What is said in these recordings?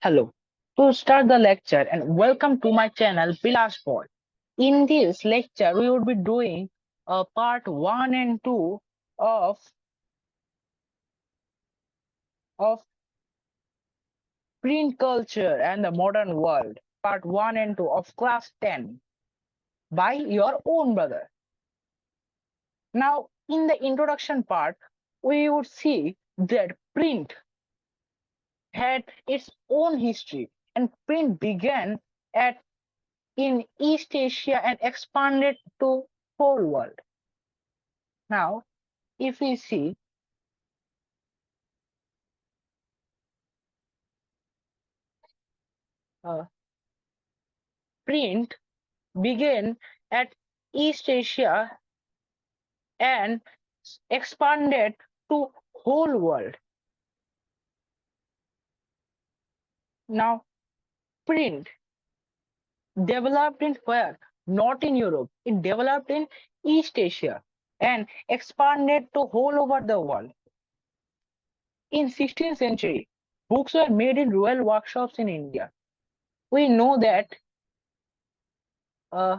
Hello. To start the lecture and welcome to my channel Vilas Paul. In this lecture, we would be doing part 1 and 2 of, of print culture and the modern world. Part 1 and 2 of class 10 by your own brother. Now, in the introduction part, we would see that print had its own history and print began at in East Asia and expanded to whole world. Now, if we see uh, print began at East Asia and expanded to whole world. Now, print developed in where? Not in Europe. It developed in East Asia and expanded to whole over the world. In 16th century, books were made in royal workshops in India. We know that uh,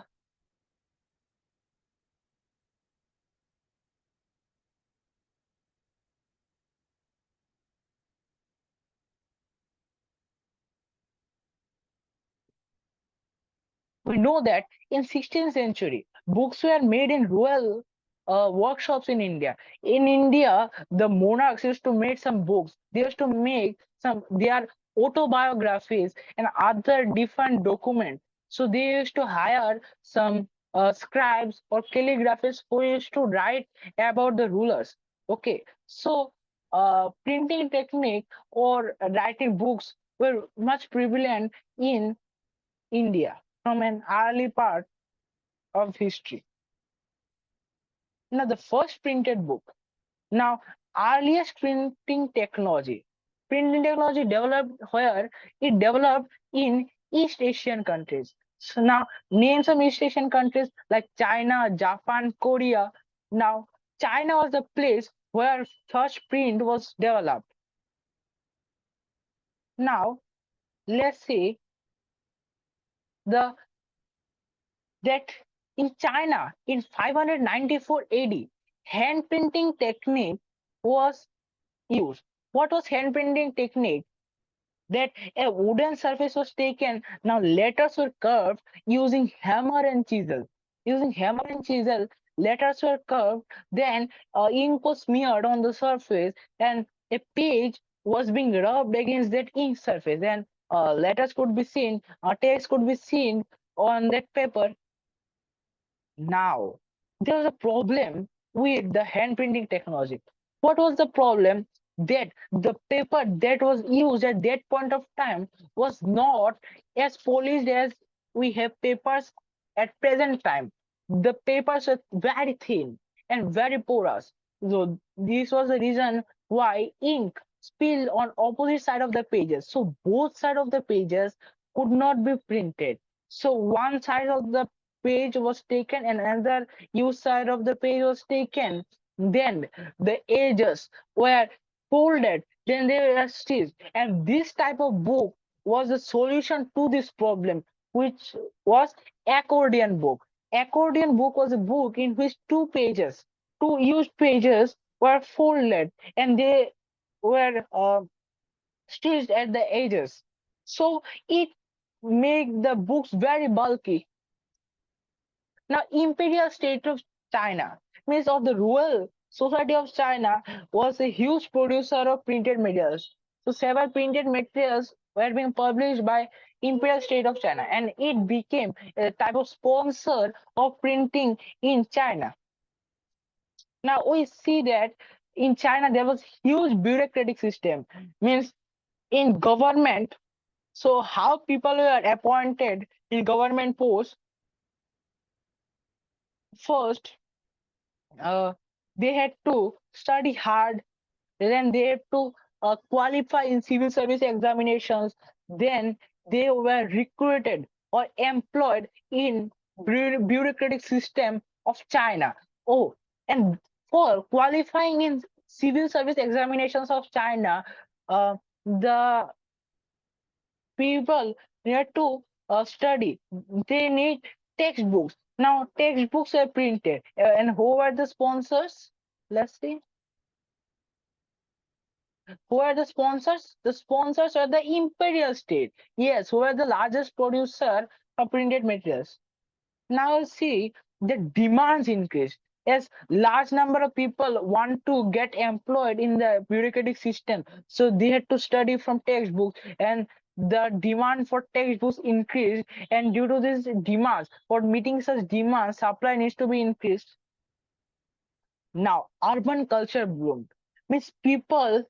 we know that in 16th century books were made in royal workshops in India. In India, the monarchs used to make some books. They used to make some their autobiographies and other different documents. So they used to hire some scribes or calligraphists who used to write about the rulers. Okay, so printing technique or writing books were much prevalent in India from an early part of history. Now, the first printed book. Now, earliest printing technology. Printing technology developed where? It developed in East Asian countries. So now, name some East Asian countries like China, Japan, Korea. Now, China was the place where first print was developed. Now, let's say the that in China in 594 AD, hand printing technique was used. What was hand printing technique? That a wooden surface was taken. Now letters were curved using hammer and chisel. Using hammer and chisel, letters were curved. Then ink was smeared on the surface, and a page was being rubbed against that ink surface. And letters could be seen, text could be seen on that paper. Now, there was a problem with the hand printing technology. What was the problem? That the paper that was used at that point of time was not as polished as we have papers at present time. The papers were very thin and very porous. So this was the reason why ink spilled on opposite side of the pages. So both side of the pages could not be printed. So one side of the page was taken and another use side of the page was taken. Then the edges were folded, then they were stitched. And this type of book was the solution to this problem, which was accordion book. Accordion book was a book in which two used pages were folded and they were stitched at the edges. So it made the books very bulky. Now, Imperial State of China, means of the Royal Society of China, was a huge producer of printed materials. So several printed materials were being published by Imperial State of China, and it became a type of sponsor of printing in China. Now we see that in China there was huge bureaucratic system, means in government. So how people were appointed in government posts first, uh, they had to study hard, then they had to qualify in civil service examinations, then they were recruited or employed in bureaucratic system of China. Oh, and for qualifying in civil service examinations of China, the people need to study. They need textbooks. Now textbooks are printed. And who are the sponsors? Let's see. Who are the sponsors? The sponsors are the imperial state. Yes, who are the largest producer of printed materials. Now see the demands increase as large number of people want to get employed in the bureaucratic system, so they had to study from textbooks, and the demand for textbooks increased, and due to these demands, for meeting such demands, supply needs to be increased. Now urban culture bloomed, means people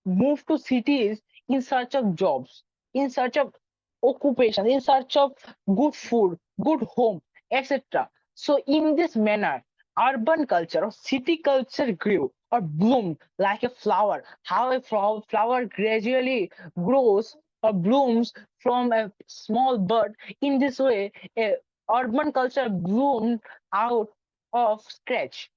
move to cities in search of jobs, in search of occupation, in search of good food, good home, etc. So, in this manner, urban culture or city culture grew or bloomed like a flower. How a flower gradually grows or blooms from a small bud. In this way, a urban culture bloomed out of scratch.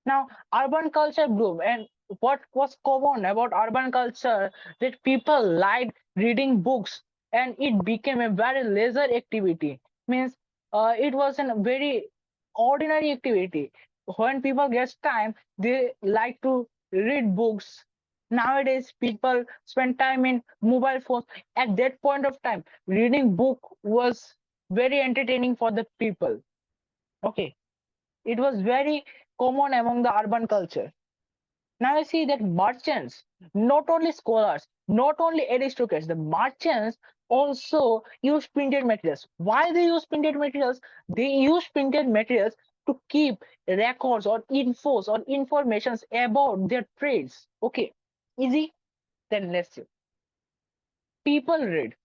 Now, urban culture bloomed, and what was common about urban culture that people liked reading books, and it became a very leisure activity. Means it was a very ordinary activity. When people get time, they like to read books. Nowadays, people spend time in mobile phones. At that point of time, reading book was very entertaining for the people. Okay, it was very common among the urban culture. Now I see that merchants, not only scholars, not only aristocrats, the merchants also use printed materials. Why they use printed materials? They use printed materials to keep records or infos or informations about their trades. Okay, easy? Then let's see. People read.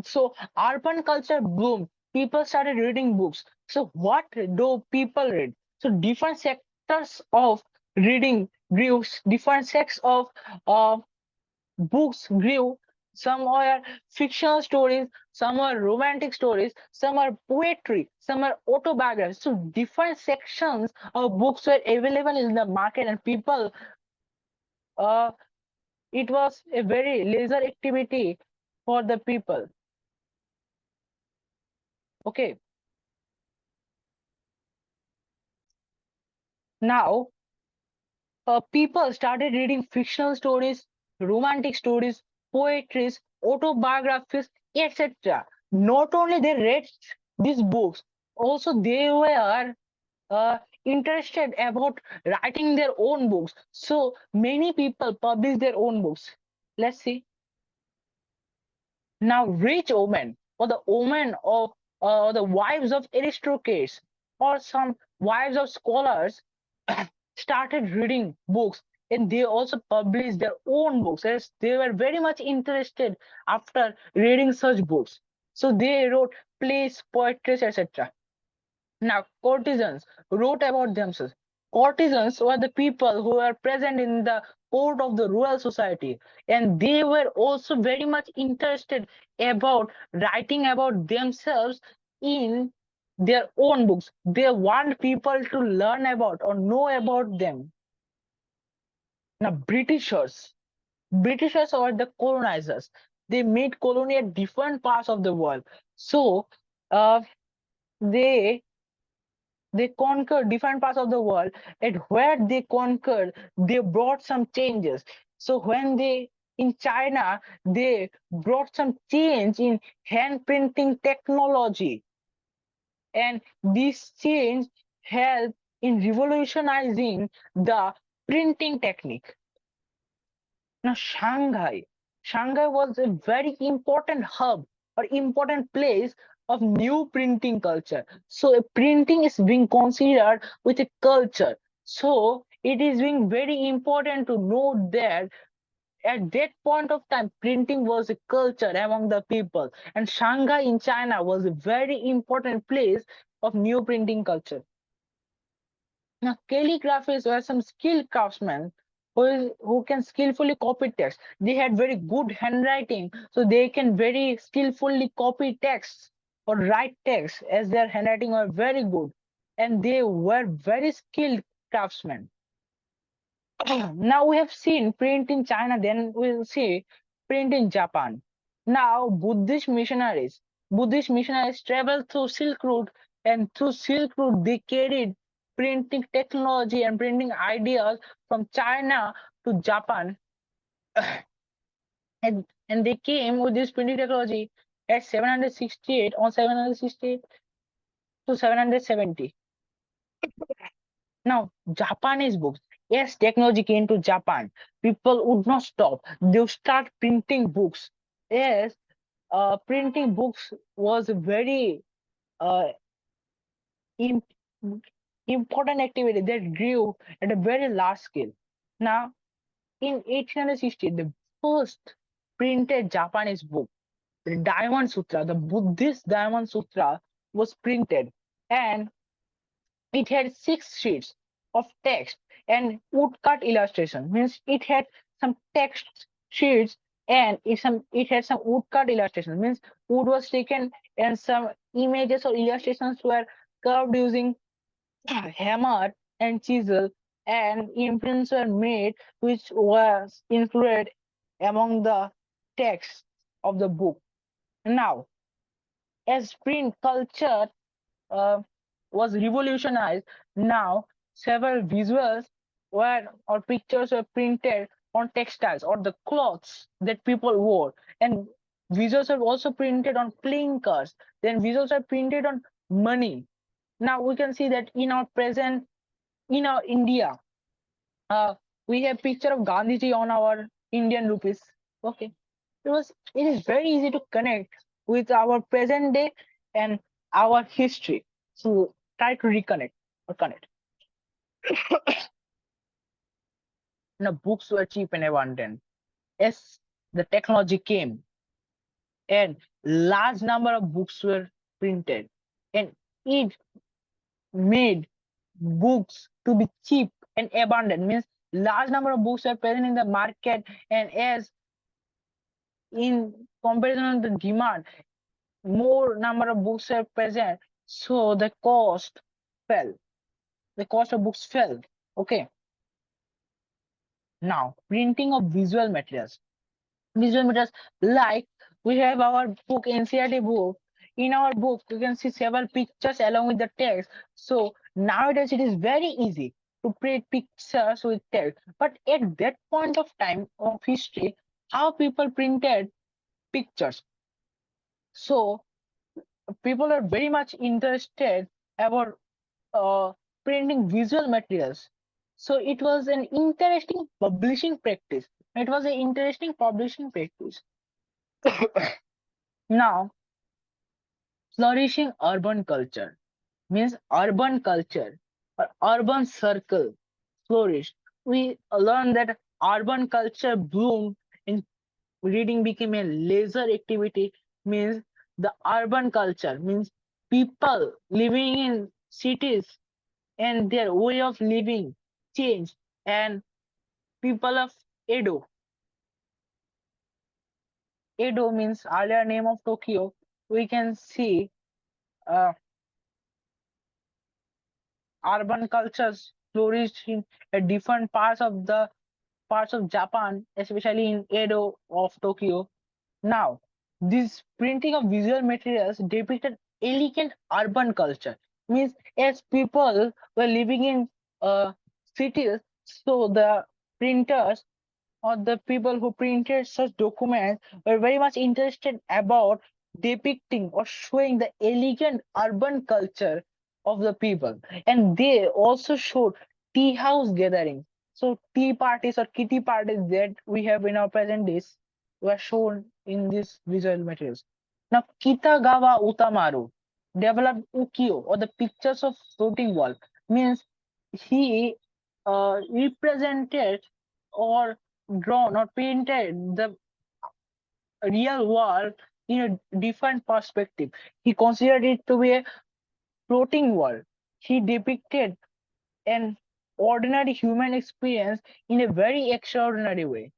So urban culture bloomed. People started reading books. So what do people read? So different sectors of reading grew. Different sects of uh, books grew. Some are fictional stories, some are romantic stories, some are poetry, some are autobiographies. So different sections of books were available in the market, and people. Uh, it was a very leisure activity for the people. Okay, now people started reading fictional stories, romantic stories, poetries, autobiographies, etc. Not only they read these books, also they were uh, interested about writing their own books. So many people publish their own books. Let's see. Now, rich women or the women of the wives of aristocrats or some wives of scholars started reading books, and they also published their own books as they were very much interested after reading such books. So they wrote plays, poetry, etc. Now, courtesans wrote about themselves. Courtesans were the people who were present in the court of the royal society, and they were also very much interested about writing about themselves in their own books. They want people to learn about or know about them. Now, Britishers were the colonizers. They made colony at different parts of the world. So, uh, they they conquered different parts of the world, and where they conquered they brought some changes. So when they in China, they brought some change in hand printing technology, and this change helped in revolutionizing the printing technique. Now, Shanghai was a very important hub or important place of new printing culture. So, printing is being considered with a culture. So, it is being very important to note that at that point of time, printing was a culture among the people, and Shanghai in China was a very important place of new printing culture. Now, calligraphers were some skilled craftsmen who can skillfully copy text. They had very good handwriting, so they can very skillfully copy text or write text as their handwriting were very good. And they were very skilled craftsmen. Now we have seen print in China, then we'll see print in Japan. Now, Buddhist missionaries traveled through Silk Route, and through Silk Route they carried printing technology and printing ideas from China to Japan, and they came with this printing technology at 768 on 768 to 770. Now, Japanese books. Yes, technology came to Japan. People would not stop. They would start printing books. Yes, printing books was a very uh, im- important activity that grew at a very large scale. Now, in 1860, the first printed Japanese book, the Diamond Sutra, the Buddhist Diamond Sutra, was printed, and it had 6 sheets of text and woodcut illustration. Means it had some text sheets and it had some woodcut illustration. Means wood was taken and some images or illustrations were carved using hammer and chisel, and imprints were made which was included among the text of the book. Now, as print culture uh, was revolutionized, now several visuals were or pictures were printed on textiles or the clothes that people wore, and visuals are also printed on playing cards. Then visuals are printed on money. Now we can see that in our present in our India, we have picture of Gandhiji on our Indian rupees. Okay, it is very easy to connect with our present day and our history. So try to reconnect or connect. Now books were cheap and abundant. As the technology came, and large number of books were printed, and it made books to be cheap and abundant. Means large number of books are present in the market, and as in comparison to the demand, more number of books are present, so the cost fell. The cost of books fell. Okay. Now, printing of visual materials. Visual materials, like we have our book, NCERT book. In our book, you can see several pictures along with the text. So nowadays it is very easy to print pictures with text. But at that point of time of history, how people printed pictures. So people are very much interested about uh, printing visual materials. So it was an interesting publishing practice. It was an interesting publishing practice. Now, flourishing urban culture means urban culture or urban circle flourished. We learned that urban culture bloomed and reading became a leisure activity. Means the urban culture means people living in cities and their way of living changed, and people of Edo. Edo means earlier name of Tokyo. We can see uh, urban cultures flourished in different parts of Japan, especially in Edo of Tokyo. Now, this printing of visual materials depicted elegant urban culture. Means as people were living in cities, so the printers or the people who printed such documents were very much interested about depicting or showing the elegant urban culture of the people. And they also showed tea house gatherings. So tea parties or kitty parties that we have in our present days were shown in these visual materials. Now Kitagawa Utamaru developed ukiyo or the pictures of floating wall. Means he represented or drawn or painted the real world in a different perspective. He considered it to be a floating world. He depicted an ordinary human experience in a very extraordinary way,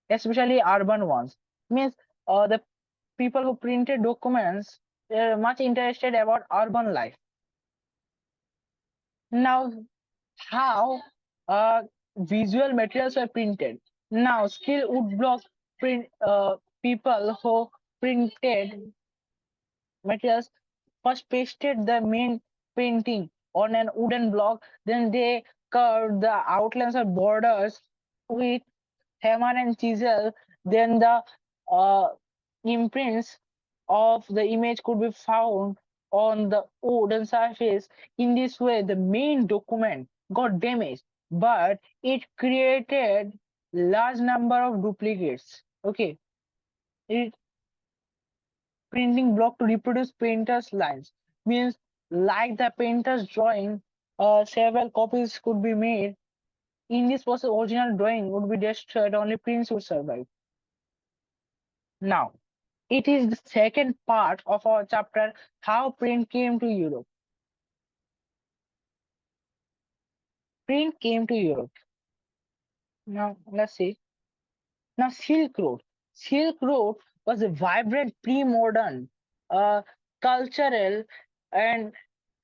especially urban ones. Means the people who printed documents are much interested about urban life. Now, how visual materials were printed. Now, skilled woodblock print people who printed materials first pasted the main painting on an wooden block, then they curved the outlines or borders with hammer and chisel, then the uh, imprints of the image could be found on the wooden surface. In this way, the main document got damaged, but it created large number of duplicates. Okay, it printing block to reproduce painter's lines means like the painter's drawing, several copies could be made. In this process, original drawing would be destroyed, only prints would survive. Now, it is the second part of our chapter, how print came to Europe. Print came to Europe. Now, let's see. Now, Silk Road. Silk Road was a vibrant pre-modern uh, cultural and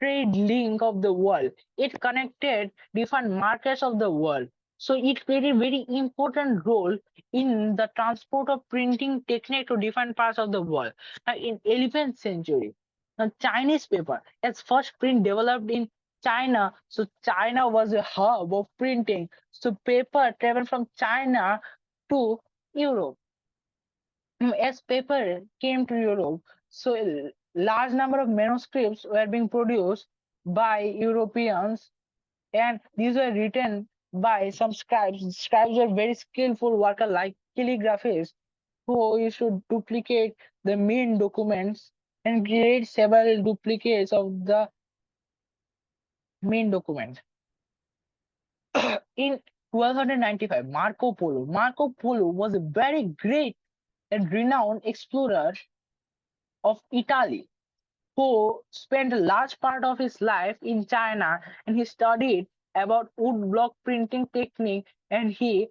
trade link of the world. It connected different markets of the world. So it played a very important role in the transport of printing technique to different parts of the world. In 11th century, Chinese paper, its first print developed in China. So China was a hub of printing. So paper traveled from China to Europe. As paper came to Europe, so a large number of manuscripts were being produced by Europeans, and these were written by some scribes. Scribes were very skillful workers like calligraphists who used to duplicate the main documents and create several duplicates of the main document. In 1295, Marco Polo was a very great and renowned explorer of Italy who spent a large part of his life in China, and he studied about wood block printing technique, and he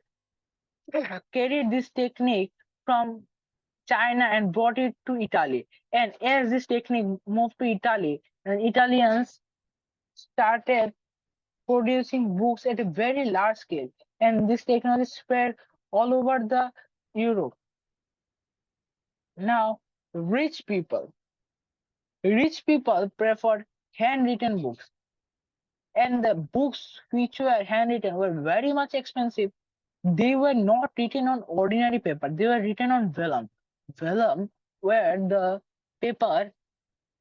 carried this technique from China and brought it to Italy. And as this technique moved to Italy, and Italians started producing books at a very large scale, and this technology spread all over the Europe. Now, rich people, rich people preferred handwritten books, and the books which were handwritten were very much expensive. They were not written on ordinary paper, they were written on vellum. Vellum were the paper,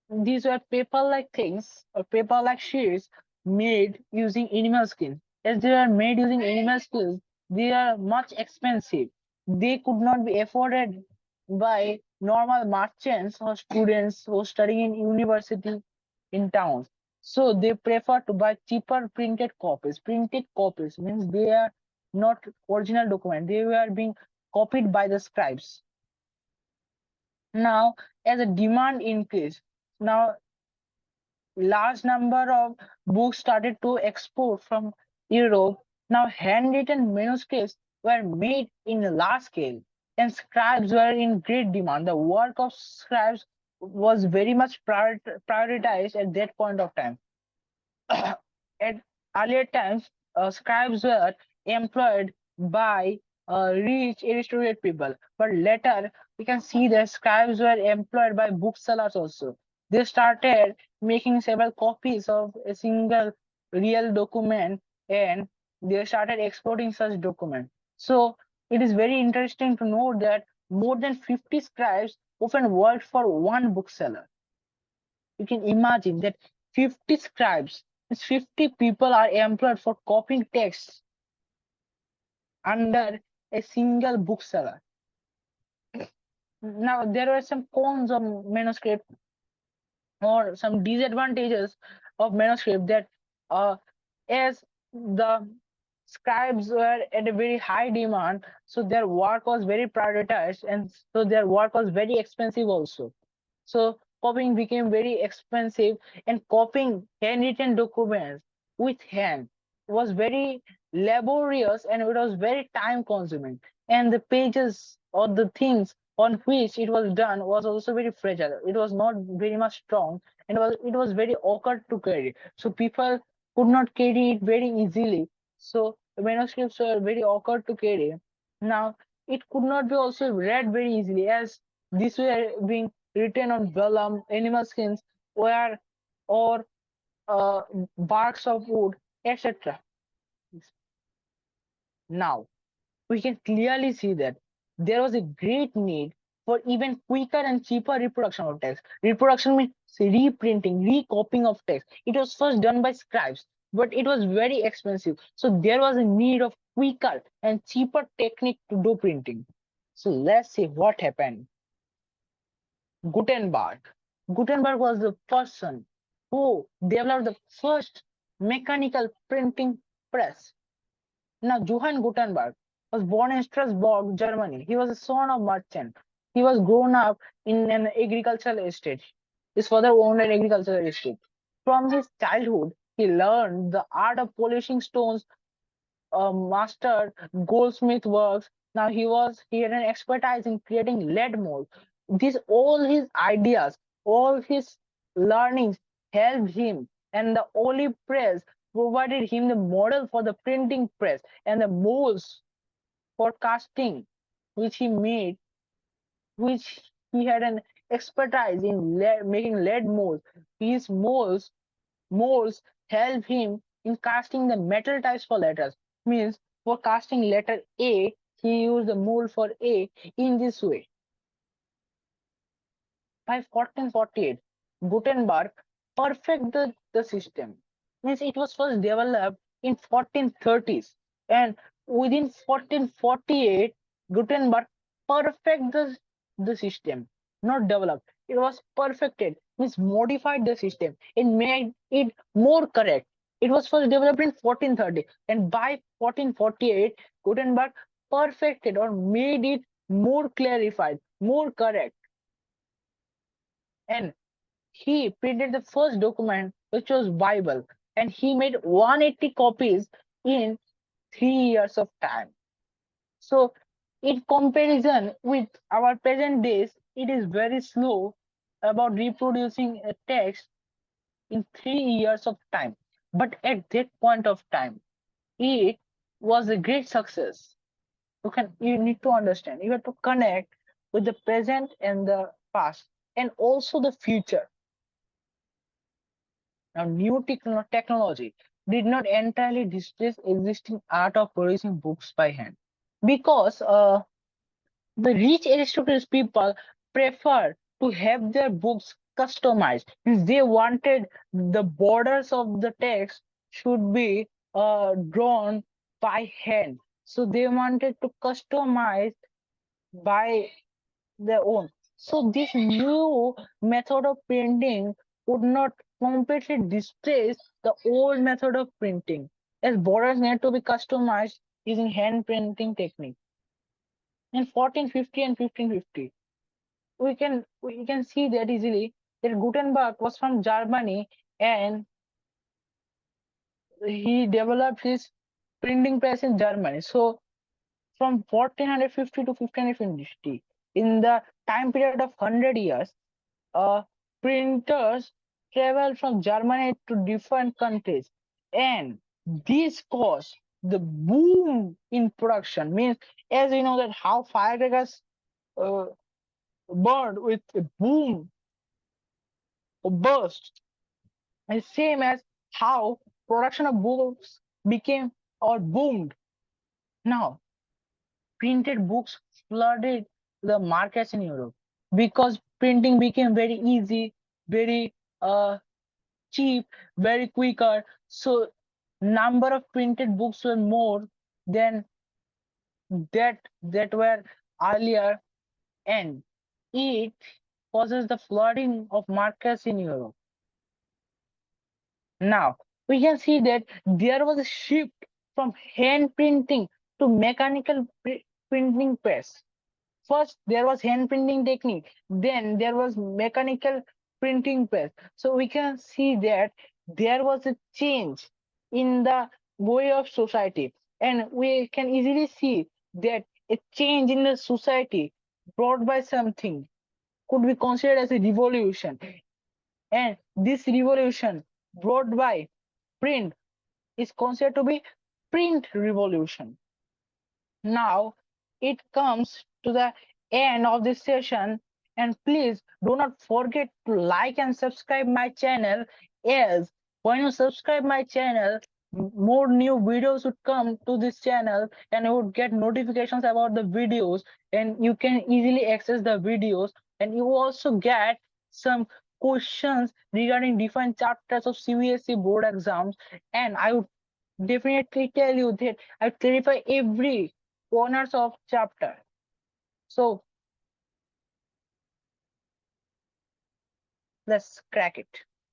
these were paper like things or paper like sheets made using animal skin. As they are made using animal skins, they are much expensive. They could not be afforded by normal merchants or students who are studying in university in towns. So they prefer to buy cheaper printed copies. Printed copies means they are not original document. They were being copied by the scribes. Now, as a demand increased, now large number of books started to export from Europe. Now, handwritten manuscripts were made in a large scale, and scribes were in great demand. The work of scribes was very much prioritized at that point of time. At earlier times, scribes were employed by rich, aristocratic people, but later we can see that scribes were employed by booksellers also. They started making several copies of a single real document, and they started exporting such document. So it is very interesting to know that more than 50 scribes often worked for one bookseller. You can imagine that 50 scribes, 50 people are employed for copying texts under a single bookseller. Now, there are some cons of manuscript or some disadvantages of manuscript that as the scribes were at a very high demand, so their work was very prioritized, and so their work was very expensive also. So copying became very expensive, and copying handwritten documents with hand was very laborious, and it was very time consuming. And the pages or the things on which it was done was also very fragile. It was not very much strong, and it was very awkward to carry. So people could not carry it very easily. So manuscripts were very awkward to carry. Now it could not be also read very easily, as These were being written on vellum, animal skins, wire, or uh, barks of wood, etc. Now, we can clearly see that there was a great need for even quicker and cheaper reproduction of text. Reproduction means reprinting, recopying of text. It was first done by scribes, but it was very expensive. So there was a need of quicker and cheaper technique to do printing. So let's see what happened. Gutenberg. Gutenberg was the person who developed the first mechanical printing press. Now, Johann Gutenberg was born in Strasbourg, Germany. He was a son of merchant. He was grown up in an agricultural estate. His father owned an agricultural estate. From his childhood, he learned the art of polishing stones, mastered goldsmith works. Now he had an expertise in creating lead mold. This all his ideas, all his learnings helped him, and the olive press provided him the model for the printing press and the molds for casting, which he made, which he had an expertise in making lead molds. These molds help him in casting the metal types for letters. Means for casting letter A, he used the mold for A in this way. By 1448, Gutenberg perfected the system. Means it was first developed in 1430s, and within 1448, Gutenberg perfected the system, not developed. It was perfected, means modified the system. It made it more correct. It was first developed in 1430, and by 1448, Gutenberg perfected or made it more clarified, more correct. And he printed the first document, which was Bible, and he made 180 copies in 3 years of time. So, in comparison with our present days, it is very slow about reproducing a text in 3 years of time. But at that point of time, it was a great success. You need to understand. You have to connect with the present and the past, and also the future. Now, new technology did not entirely displace existing art of producing books by hand, because the rich aristocratic people prefer to have their books customized. Means they wanted the borders of the text should be drawn by hand. So they wanted to customize by their own. So this new method of printing would not completely displace the old method of printing, as borders need to be customized using hand printing technique. In 1450 and 1550, we can see that easily that Gutenberg was from Germany, and he developed his printing press in Germany. So from 1450 to 1550, in the time period of 100 years, uh, printers travel from Germany to different countries, and this caused the boom in production. Means, as you know that how firecrackers uh, burned with a boom or burst, and same as how production of books became or boomed. Now, printed books flooded the markets in Europe because printing became very easy, very cheap, very quicker. So number of printed books were more than that were earlier, and it causes the flooding of markets in Europe. Now we can see that there was a shift from hand printing to mechanical printing press. First, there was hand printing technique, then there was mechanical printing press. So we can see that there was a change in the way of society, and we can easily see that a change in the society brought by something could be considered as a revolution, and this revolution brought by print is considered to be print revolution. Now it comes to the end of this session, And please do not forget to like and subscribe my channel, as when you subscribe my channel, more new videos would come to this channel and you would get notifications about the videos, and you can easily access the videos, and you also get some questions regarding different chapters of CBSE board exams. And I would definitely tell you that I clarify every corners of chapter. So let's crack it.